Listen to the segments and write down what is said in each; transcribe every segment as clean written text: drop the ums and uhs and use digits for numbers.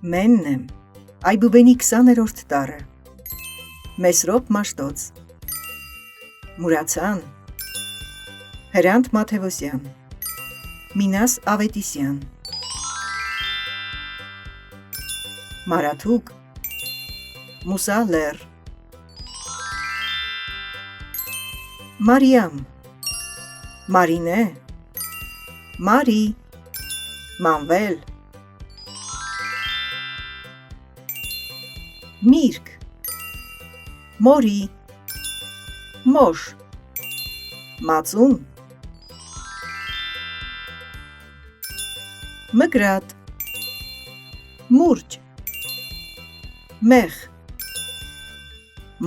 Մենն եմ, Այբուբենի 20-րդ տարը, Մեսրոպ Մաշտոց, Մուրացան, Հրանտ Մաթևոսյան, Մինաս Ավետիսյան, Մարաթուկ, Մուսա Լեր, Մարիամ, Մարինե, Մարի, Մանվել, Միրգ, Մորի, Մոշ, Մածուն, Մգրատ, Մուրճ, Մեխ,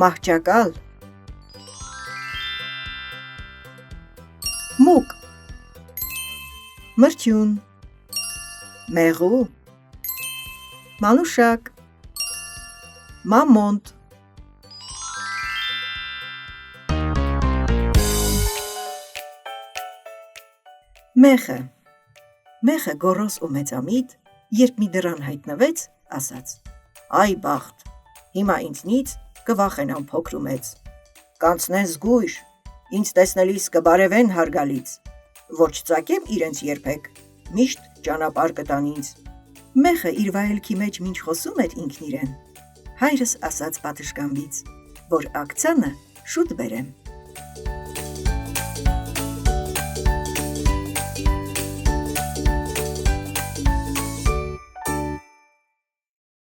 Մահճակալ, Մուկ, Մրճուն, Մեղու, Մանուշակ, Մամոնտ, Մեխը գոռոզ ու մեծամիտ, երբ մի դռան հայտնվեց, ասաց. «Այ բախտ, հիմա ինձնից կվախենան փոքր ու մեծ, կանցնեն զգույշ, ինձ տեսնելիս կբարևեն հարգալից, որ չծակեմ իրենց երբեք, միշտ ճանապարհ կտան ինձ»։ Մեխը իր վայելքի մեջ մինչ խոսում էր ինքն իրեն, հայրս ասաց պատշգամբից, որ ակցանը շուտ բերեմ։